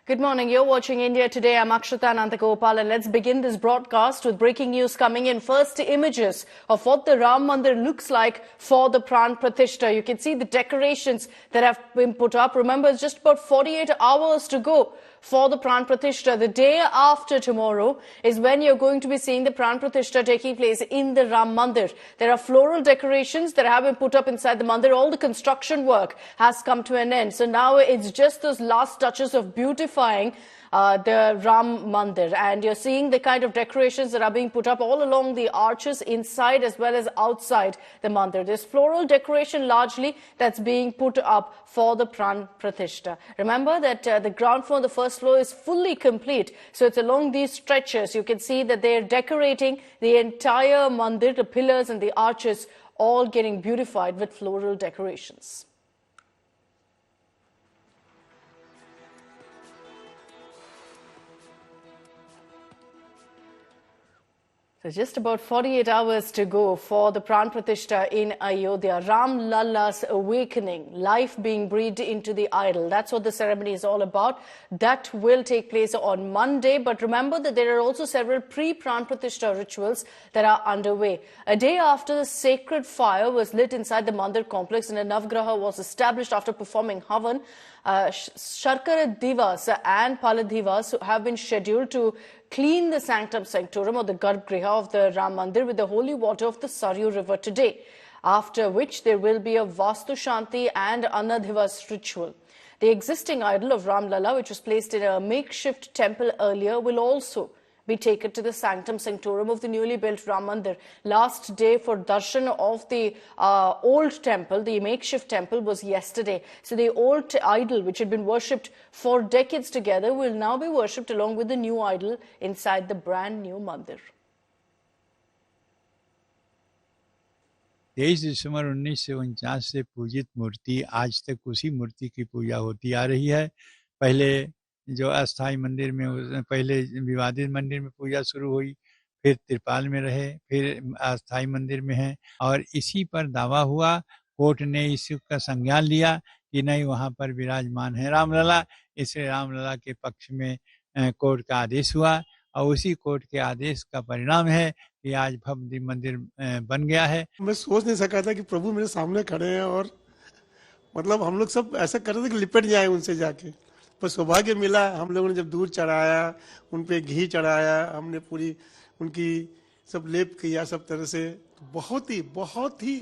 Good morning. You're watching India Today. I'm Akshata Nandagopal, and let's begin this broadcast with breaking news coming in. First images of what the Ram Mandir looks like for the Pran Pratishtha. You can see the decorations that have been put up. Remember, it's just about 48 hours to go for the Pran Pratishtha. The day after tomorrow is when you're going to be seeing the Pran Pratishtha taking place in the Ram Mandir. There are floral decorations that have been put up inside the Mandir. All the construction work has come to an end. So now it's just those last touches of beautifying the Ram Mandir, and you're seeing the kind of decorations that are being put up all along the arches inside as well as outside the Mandir. There's floral decoration largely that's being put up for the Pran Pratishtha. Remember that the ground floor, the first floor is fully complete, so it's along these stretches. You can see that they're decorating the entire Mandir, the pillars and the arches all getting beautified with floral decorations. So just about 48 hours to go for the Pran Pratishtha in Ayodhya. Ram Lalla's awakening, life being breathed into the idol. That's what the ceremony is all about. That will take place on Monday. But remember that there are also several pre-Pran Pratishtha rituals that are underway. A day after the sacred fire was lit inside the Mandir complex and a Navgraha was established after performing Havan, Sharkara Divas and Paladivas have been scheduled to clean the sanctum sanctorum or the Garbhagriha of the Ram Mandir with the holy water of the Saryu river today, after which there will be a Vastu Shanti and Annadivas ritual. The existing idol of Ram Lalla, which was placed in a makeshift temple earlier, will also be taken to the sanctum sanctorum of the newly built Ram Mandir. Last day for darshan of the old temple, the makeshift temple, was yesterday. So the old idol, which had been worshipped for decades together, will now be worshipped along with the new idol inside the brand new Mandir. 23 दिसंबर 1949 से पूजित मूर्ति आज तक उसी मूर्ति की पूजा होती आ रही है। पहले जो अस्थाई मंदिर में, पहले विवादित मंदिर में पूजा शुरू हुई, फिर त्रिपाल में रहे, फिर अस्थाई मंदिर में है, और इसी पर दावा हुआ। कोर्ट ने इसका संज्ञान लिया कि नहीं, वहां पर विराजमान है रामलला। इसलिए रामलला के पक्ष में कोर्ट का आदेश हुआ, और उसी कोर्ट के आदेश का परिणाम है कि आज भव्य मंदिर बन गया है। मैं सोच नहीं सका था कि प्रभु मेरे सामने खड़े हैं, और मतलब हम लोग सब ऐसा कर रहे थे कि लिपट जाए उनसे जाके, पर सौभाग्य मिला। हम लोगों ने जब दूध चढ़ाया, उन पे घी चढ़ाया, हमने पूरी उनकी सब लेप किया सब तरह से, बहुत ही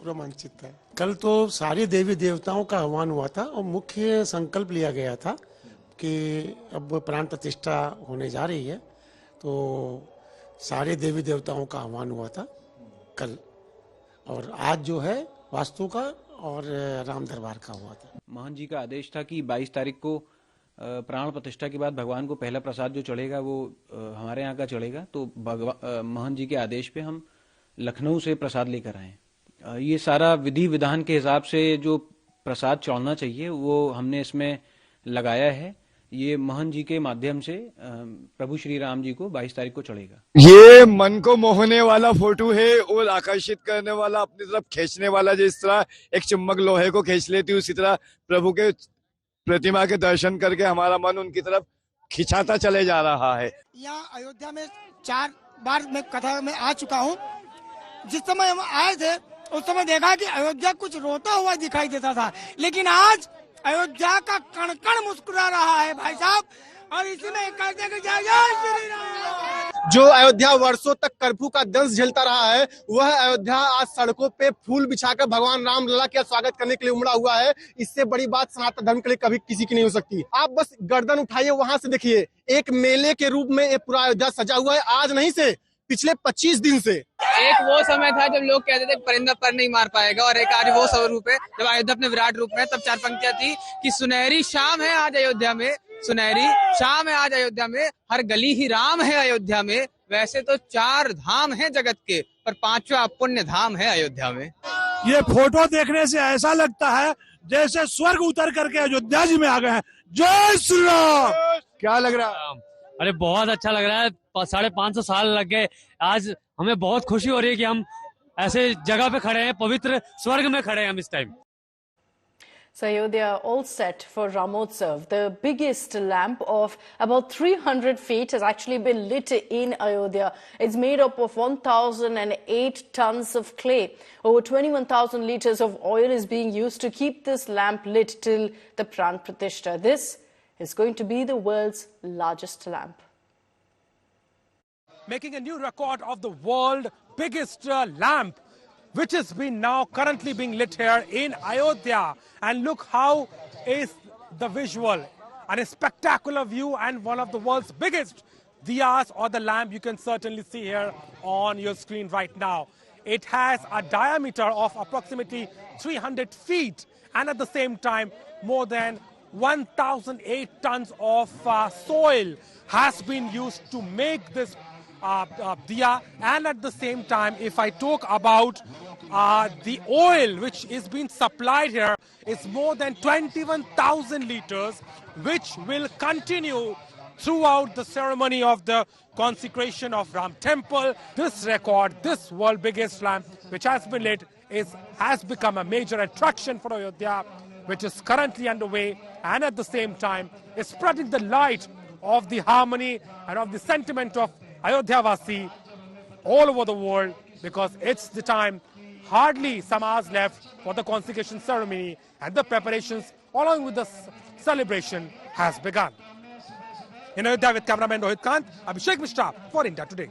रोमांचित था। कल तो सारे देवी देवताओं का आह्वान हुआ था और मुख्य संकल्प लिया गया था कि अब प्राण प्रतिष्ठा होने जा रही है, तो सारे देवी देवताओं का आह्वान हुआ था कल, और आज जो है वास्तु का और राम दरबार का हुआ था। महंत जी का आदेश था कि 22 तारीख को प्राण प्रतिष्ठा के बाद भगवान को पहला प्रसाद जो चढ़ेगा वो हमारे यहाँ का चढ़ेगा, तो महंत जी के आदेश पे हम लखनऊ से प्रसाद लेकर आए। ये सारा विधि विधान के हिसाब से जो प्रसाद चढ़ना चाहिए वो हमने इसमें लगाया है। ये महंत जी के माध्यम से प्रभु श्री राम जी को 22 तारीख को चढ़ेगा। ये मन को मोहने वाला फोटो है और आकर्षित करने वाला, अपनी तरफ खींचने वाला। जिस तरह एक चुम्बक लोहे को खींच लेती, उसी तरह प्रभु के प्रतिमा के दर्शन करके हमारा मन उनकी तरफ खिंचाता चले जा रहा है। यहाँ अयोध्या में 4 बार मैं कथा में आ चुका हूँ। जिस समय हम आए थे उस समय देखा कि अयोध्या कुछ रोता हुआ दिखाई देता था, लेकिन आज अयोध्या का कण कण मुस्कुरा रहा है भाई साहब, और इसी में कहते हैं कि जय जय श्री राम। जो अयोध्या वर्षों तक कर्फ्यू का दंश झेलता रहा है, वह अयोध्या आज सड़कों पे फूल बिछाकर भगवान राम लला का स्वागत करने के लिए उमड़ा हुआ है। इससे बड़ी बात सनातन धर्म के लिए कभी किसी की नहीं हो सकती। आप बस गर्दन उठाइए, वहां से देखिए, एक मेले के रूप में ये पूरा अयोध्या सजा हुआ है। आज नहीं से पिछले 25 दिन से। एक वो समय था जब लोग कहते थे परिंदा पर नहीं मार पाएगा, और एक आज वो स्वरूप है जब अयोध्या अपने विराट रूप में। तब 4 पंक्तियां थी कि सुनहरी शाम है आज अयोध्या में, सुनहरी शाम है आज अयोध्या में, हर गली ही राम है अयोध्या में। वैसे तो 4 धाम है जगत के, पर 5वां पुण्य धाम है अयोध्या में। ये फोटो देखने से ऐसा लगता है जैसे स्वर्ग उतर करके अयोध्या जी में आ गए हैं। जय श्री राम। क्या लग रहा है? अरे बहुत अच्छा लग रहा है। 550 साल लग गए, आज हमें बहुत खुशी हो रही है कि हम ऐसे जगह पे खड़े हैं, पवित्र स्वर्ग में खड़े हैं हम इस time. So Ayodhya all set for Ramotsav. The biggest lamp of about 300 feet has actually been lit in Ayodhya. It's made up of 1,008 tons of clay. Over 21,000 litres of oil is being used to keep this lamp lit till the Pran Pratishtha. This is going to be the world's largest lamp. Making a new record of the world biggest lamp, which has been now currently being lit here in Ayodhya. And look how is the visual, and a spectacular view, and one of the world's biggest diyas or the lamp you can certainly see here on your screen right now. It has a diameter of approximately 300 feet and at the same time more than 1,008 tons of soil has been used to make this diya. And at the same time, if I talk about the oil which is being supplied here, is more than 21,000 litres, which will continue throughout the ceremony of the consecration of Ram Temple. This record, this world biggest lamp which has been lit, has become a major attraction for Ayodhya, which is currently underway, and at the same time is spreading the light of the harmony and of the sentiment of Ayodhya Vasi all over the world, because it's the time, hardly some hours left for the consecration ceremony, and the preparations along with the celebration has begun. In Ayodhya with cameraman Rohit Kant, Abhishek Mishra for India Today.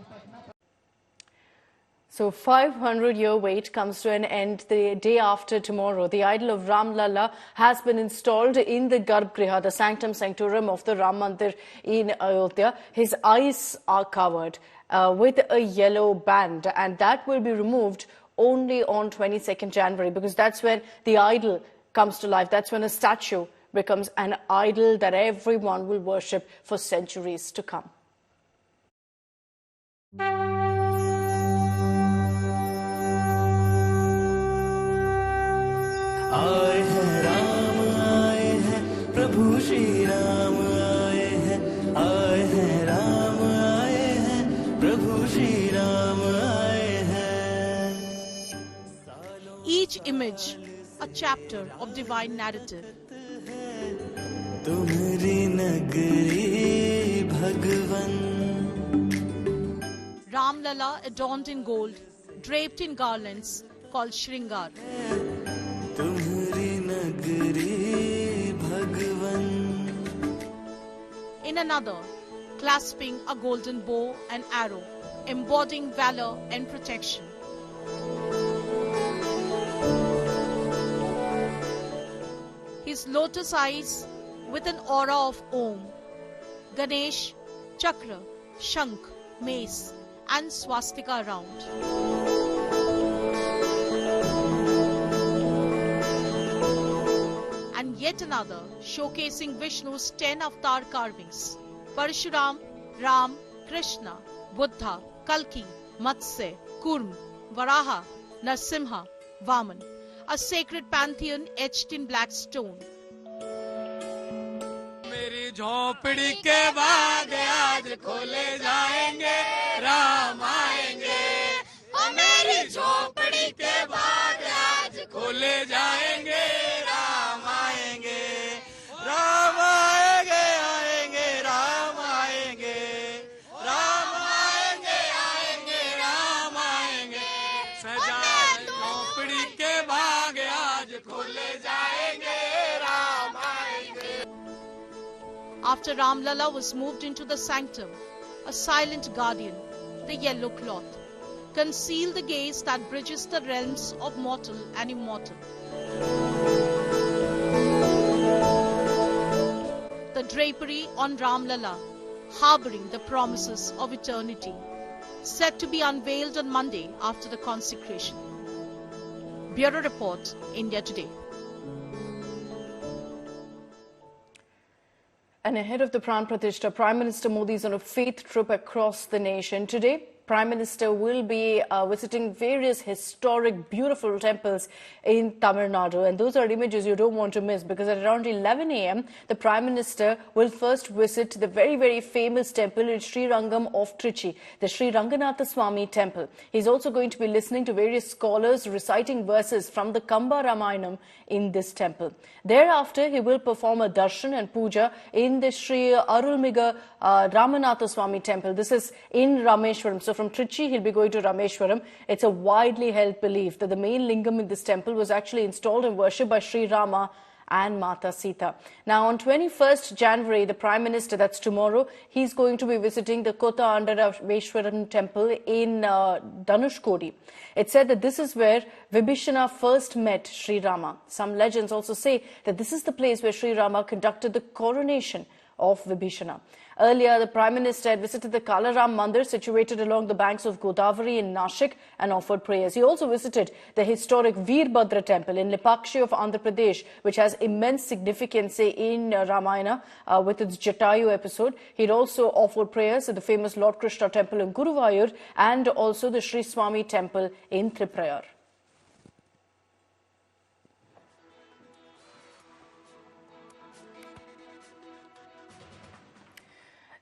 So 500-year wait comes to an end the day after tomorrow. The idol of Ram Lalla has been installed in the Garbhagriha, the sanctum sanctorum of the Ram Mandir in Ayodhya. His eyes are covered with a yellow band, and that will be removed only on 22nd January, because that's when the idol comes to life. That's when a statue becomes an idol that everyone will worship for centuries to come. आए हैं राम आए हैं प्रभु श्री राम आए हैं राम आए हैं प्रभु श्री राम आए हैं. Each image a chapter of divine narrative. तुम्हारी नगरी भगवन. Ram Lalla adorned in gold, draped in garlands called Shringar. In another, clasping a golden bow and arrow, embodying valor and protection. His lotus eyes with an aura of Om, Ganesh, Chakra, Shankh, Mace and Swastika around. And yet another showcasing Vishnu's 10 avatar carvings: Parshuram, Ram, Krishna, Buddha, Kalki, Matsya, Kurm, Varaha, Narsimha, Vaman, a sacred pantheon etched in black stone. मेरी झोपड़ी के बाग आज खोले जाएंगे, राम आएंगे. मेरी झोपड़ी के बाग आज खोले जाएंगे, राम आएंगे. राम आएंगे आएंगे राम आएंगे, राम आएंगे आएंगे राम आएंगे. सजा झोपड़ी के बाग आज खोले जाएंगे, राम आएंगे. After Ram Lalla was moved into the sanctum, a silent guardian, the yellow cloth, concealed the gaze that bridges the realms of mortal and immortal. The drapery on Ram Lalla, harboring the promises of eternity, set to be unveiled on Monday after the consecration. Bureau Report, India Today. And ahead of the Pran Pratishtha, Prime Minister Modi is on a faith trip across the nation. Today, Prime Minister will be visiting various historic, beautiful temples in Tamil Nadu. And those are images you don't want to miss, because at around 11 a.m., the Prime Minister will first visit the very, very famous temple in Sri Rangam of Trichy, the Sri Ranganatha Swami temple. He's also going to be listening to various scholars reciting verses from the Kamba Ramayanam in this temple. Thereafter, he will perform a darshan and puja in the Sri Arulmiga Ramanatha Swami temple. This is in Rameshwaram. So from Trichy, he'll be going to Rameshwaram. It's a widely held belief that the main lingam in this temple was actually installed and worshipped by Sri Rama and Mata Sita. Now, on 21st January, the Prime Minister, that's tomorrow, he's going to be visiting the Kota Andaraveshwaram temple in Dhanushkodi. It's said that this is where Vibhishana first met Sri Rama. Some legends also say that this is the place where Sri Rama conducted the coronation of Vibhishana. Earlier, the Prime Minister had visited the Kalaram Mandir situated along the banks of Godavari in Nashik and offered prayers. He also visited the historic Veerbhadra temple in Lipakshi of Andhra Pradesh, which has immense significance in Ramayana with its Jatayu episode. He'd also offered prayers at the famous Lord Krishna temple in Guruvayur and also the Sri Swami temple in Triprayar.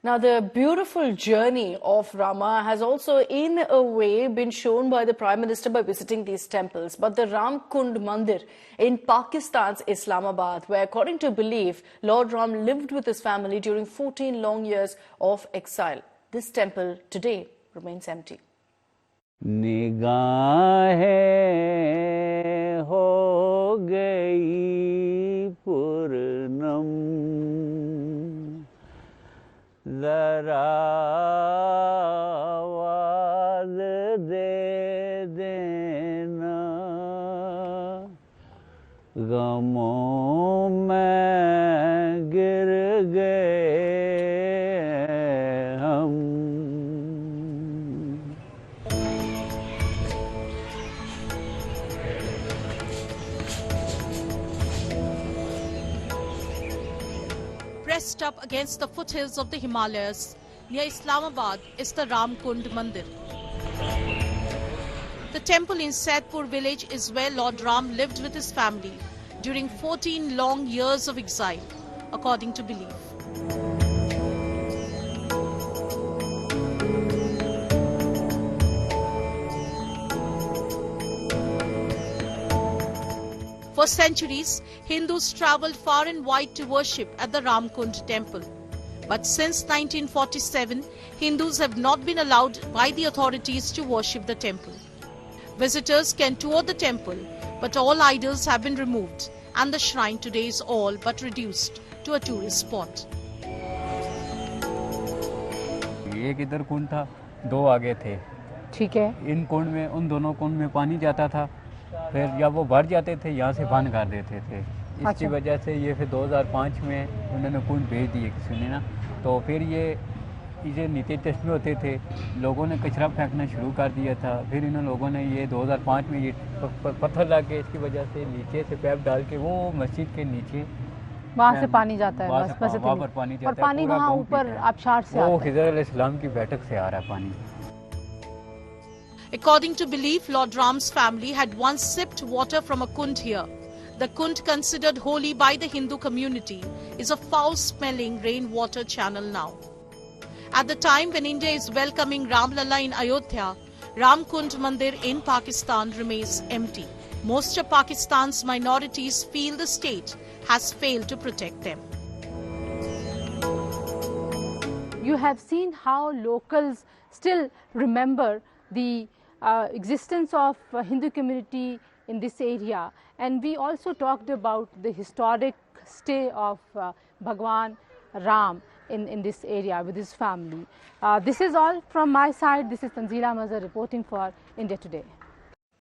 Now, the beautiful journey of Rama has also, in a way, been shown by the Prime Minister by visiting these temples. But the Ram Kund Mandir in Pakistan's Islamabad, where, according to belief, Lord Ram lived with his family during 14 long years of exile. This temple today remains empty. निगाहें हो गई पूर्णम जरा आवाज दे देना गमों में गिर गए हम Pressed up against the foothills of the Himalayas, near Islamabad is the Ram Kund Mandir. The temple in Saidpur village is where Lord Ram lived with his family during 14 long years of exile, according to belief. For centuries, Hindus travelled far and wide to worship at the Ram Kund temple. But since 1947, Hindus have not been allowed by the authorities to worship the temple. Visitors can tour the temple, but all idols have been removed and the shrine today is all but reduced to a tourist spot. एक इधर कुंड था, दो आगे थे। ठीक है। इन कुंड में, उन दोनों कुंड में पानी जाता था, फिर जब वो भर जाते थे यहाँ से बंद कर देते थे। इसकी वजह से ये फिर 2005 में उन्होंने कुंड भेज दिए किसी ने ना, तो फिर ये इसे नीचे चश्मे होते थे, लोगों ने कचरा फेंकना शुरू कर दिया था। फिर इन लोगों ने ये 2005 में ये पत्थर लग के इसकी वजह से नीचे से पैप डाल के वो मस्जिद के नीचे वहाँ से पानी जाता है, वहाँ पर पानी जाता है, और पानी वहाँ ऊपर आबशार से आता है। वो खिज़र अलैहिस्सलाम की बैठक से आ रहा है पानी। According to belief, Lord Ram's family had once sipped water from a kund here. The kund, considered holy by the Hindu community, is a foul-smelling rainwater channel now. At the time when India is welcoming Ram Lalla in Ayodhya, Ram Kund Mandir in Pakistan remains empty. Most of Pakistan's minorities feel the state has failed to protect them. You have seen how locals still remember the existence of Hindu community in this area, and we also talked about the historic stay of Bhagwan Ram in this area with his family. This is all from my side. This is Tanzila Mazhar reporting for India Today.